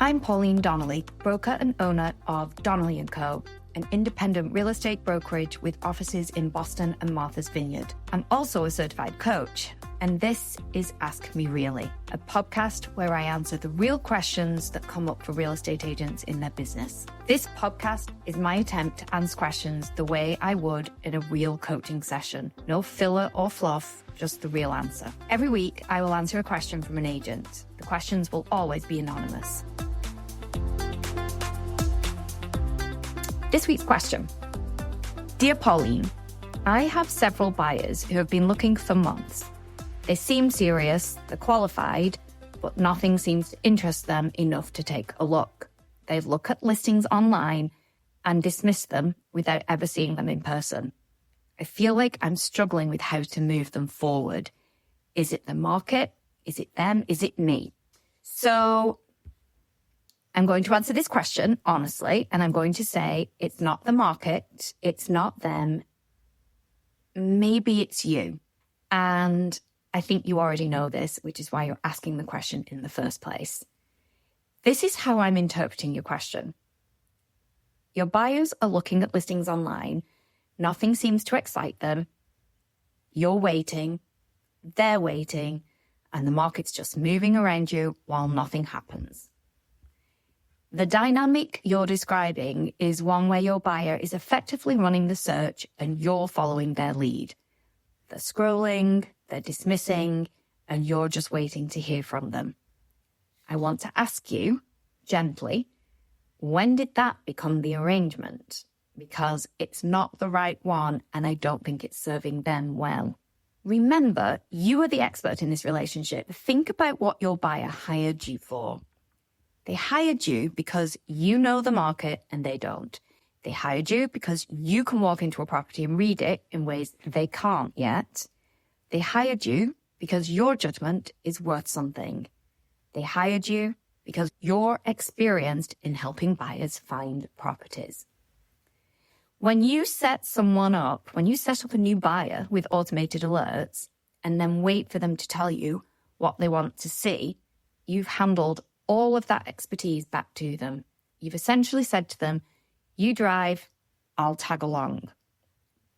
I'm Pauline Donnelly, broker and owner of Donnelly & Co., an independent real estate brokerage with offices in Boston and Martha's Vineyard. I'm also a certified coach, and this is Ask Me Really, a podcast where I answer the real questions that come up for real estate agents in their business. This podcast is my attempt to answer questions the way I would in a real coaching session. No filler or fluff, just the real answer. Every week, I will answer a question from an agent. The questions will always be anonymous. This week's question. Dear Pauline, I have several buyers who have been looking for months. They seem serious, they're qualified, but nothing seems to interest them enough to take a look. They look at listings online and dismiss them without ever seeing them in person. I feel like I'm struggling with how to move them forward. Is it the market? Is it them? Is it me? So I'm going to answer this question honestly, and I'm going to say it's not the market, it's not them, maybe it's you. And I think you already know this, which is why you're asking the question in the first place. This is how I'm interpreting your question. Your buyers are looking at listings online. Nothing seems to excite them. You're waiting, they're waiting, and the market's just moving around you while nothing happens. The dynamic you're describing is one where your buyer is effectively running the search and you're following their lead. They're scrolling, they're dismissing, and you're just waiting to hear from them. I want to ask you, gently, when did that become the arrangement? Because it's not the right one and I don't think it's serving them well. Remember, you are the expert in this relationship. Think about what your buyer hired you for. They hired you because you know the market and they don't. They hired you because you can walk into a property and read it in ways they can't yet. They hired you because your judgment is worth something. They hired you because you're experienced in helping buyers find properties. When you set someone up, when you set up a new buyer with automated alerts and then wait for them to tell you what they want to see, you've handled all of that expertise back to them. You've essentially said to them, you drive, I'll tag along.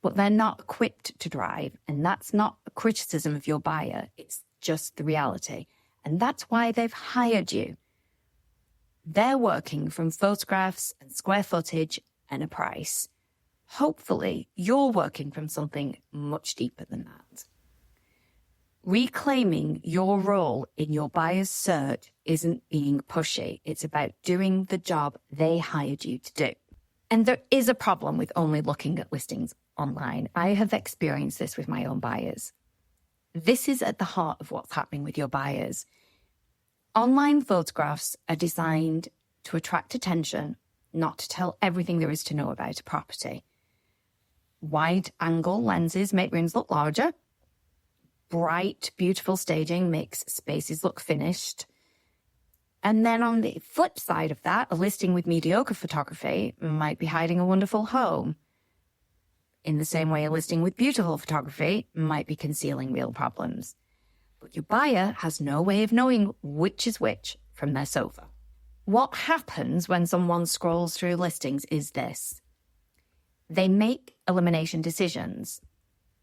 But they're not equipped to drive, and that's not a criticism of your buyer. It's just the reality. And that's why they've hired you. They're working from photographs and square footage and a price. Hopefully, you're working from something much deeper than that. Reclaiming your role in your buyer's search isn't being pushy. It's about doing the job they hired you to do. And there is a problem with only looking at listings online. I have experienced this with my own buyers. This is at the heart of what's happening with your buyers. Online photographs are designed to attract attention, not to tell everything there is to know about a property. Wide-angle lenses make rooms look larger. Bright, beautiful staging makes spaces look finished. And then on the flip side of that, a listing with mediocre photography might be hiding a wonderful home. In the same way, a listing with beautiful photography might be concealing real problems. But your buyer has no way of knowing which is which from their sofa. What happens when someone scrolls through listings is this. They make elimination decisions.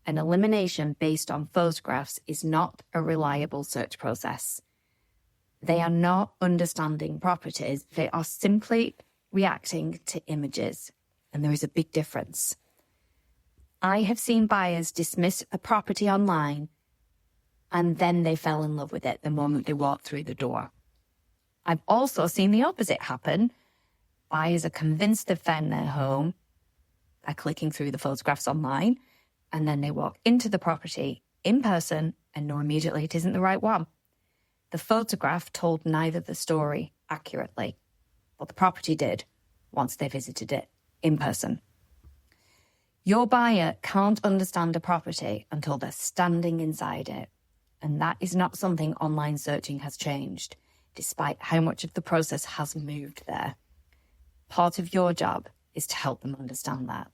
An elimination based on photographs is not a reliable search process. They are not understanding properties. They are simply reacting to images. And there is a big difference. I have seen buyers dismiss a property online and then they fell in love with it the moment they walked through the door. I've also seen the opposite happen. Buyers are convinced they've found their home by clicking through the photographs online, and then they walk into the property in person and know immediately it isn't the right one. The photograph told neither the story accurately, but the property did once they visited it in person. Your buyer can't understand a property until they're standing inside it, and that is not something online searching has changed, despite how much of the process has moved there. Part of your job is to help them understand that.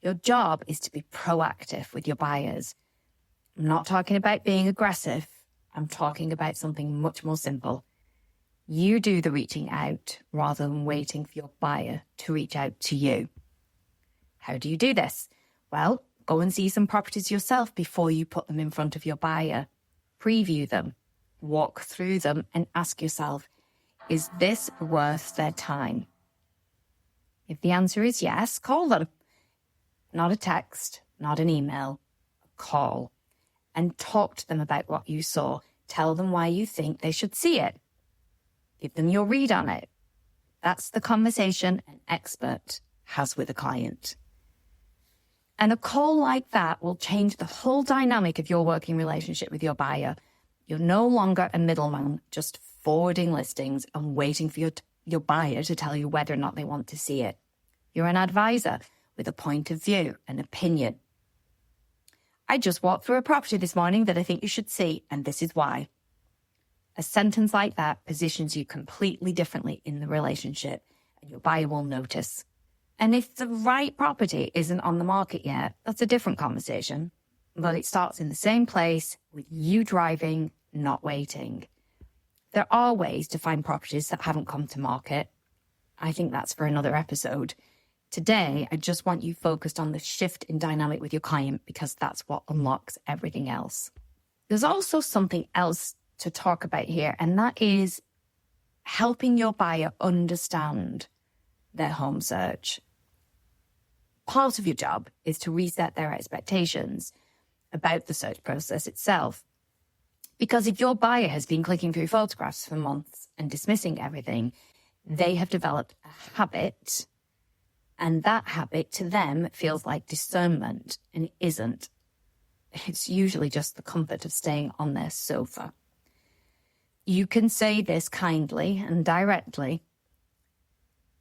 Your job is to be proactive with your buyers. I'm not talking about being aggressive. I'm talking about something much more simple. You do the reaching out rather than waiting for your buyer to reach out to you. How do you do this? Well, go and see some properties yourself before you put them in front of your buyer. Preview them, walk through them, and ask yourself, is this worth their time? If the answer is yes, call them. Not a text, not an email, a call. And talk to them about what you saw. Tell them why you think they should see it. Give them your read on it. That's the conversation an expert has with a client. And a call like that will change the whole dynamic of your working relationship with your buyer. You're no longer a middleman, just forwarding listings and waiting for your buyer to tell you whether or not they want to see it. You're an advisor with a point of view, an opinion. I just walked through a property this morning that I think you should see, and this is why. A sentence like that positions you completely differently in the relationship, and your buyer will notice. And if the right property isn't on the market yet, that's a different conversation. But it starts in the same place with you driving, not waiting. There are ways to find properties that haven't come to market. I think that's for another episode. Today, I just want you focused on the shift in dynamic with your client because that's what unlocks everything else. There's also something else to talk about here, and that is helping your buyer understand their home search. Part of your job is to reset their expectations about the search process itself. Because if your buyer has been clicking through photographs for months and dismissing everything, they have developed a habit, and that habit to them feels like discernment, and it isn't. It's usually just the comfort of staying on their sofa. You can say this kindly and directly.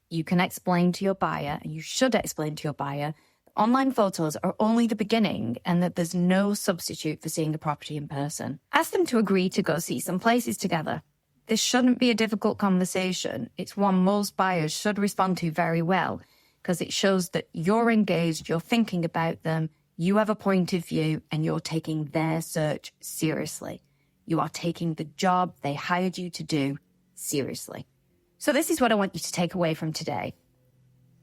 You can explain to your buyer, and you should explain to your buyer, that online photos are only the beginning and that there's no substitute for seeing the property in person. Ask them to agree to go see some places together. This shouldn't be a difficult conversation. It's one most buyers should respond to very well because it shows that you're engaged, you're thinking about them, you have a point of view, and you're taking their search seriously. You are taking the job they hired you to do seriously. So this is what I want you to take away from today.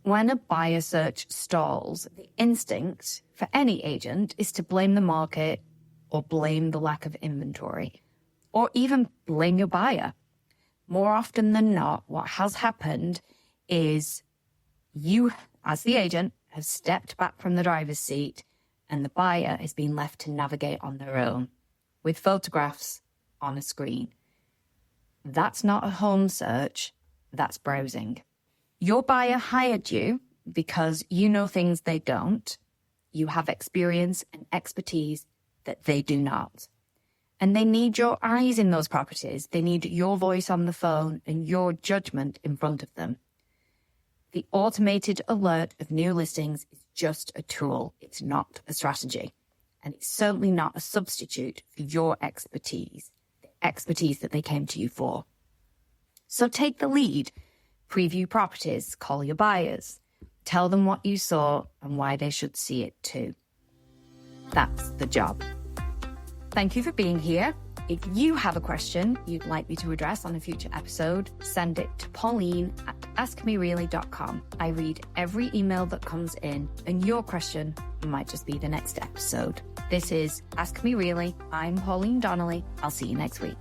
When a buyer search stalls, the instinct for any agent is to blame the market or blame the lack of inventory or even blame your buyer. More often than not, what has happened is you, as the agent, have stepped back from the driver's seat and the buyer has been left to navigate on their own with photographs on a screen. That's not a home search, that's browsing. Your buyer hired you because you know things they don't. You have experience and expertise that they do not. And they need your eyes in those properties. They need your voice on the phone and your judgment in front of them. The automated alert of new listings is just a tool. It's not a strategy. And it's certainly not a substitute for your expertise, the expertise that they came to you for. So take the lead. Preview properties, call your buyers, tell them what you saw and why they should see it too. That's the job. Thank you for being here. If you have a question you'd like me to address on a future episode, send it to Pauline at askmereally.com. I read every email that comes in, and your question might just be the next episode. This is Ask Me Really. I'm Pauline Donnelly. I'll see you next week.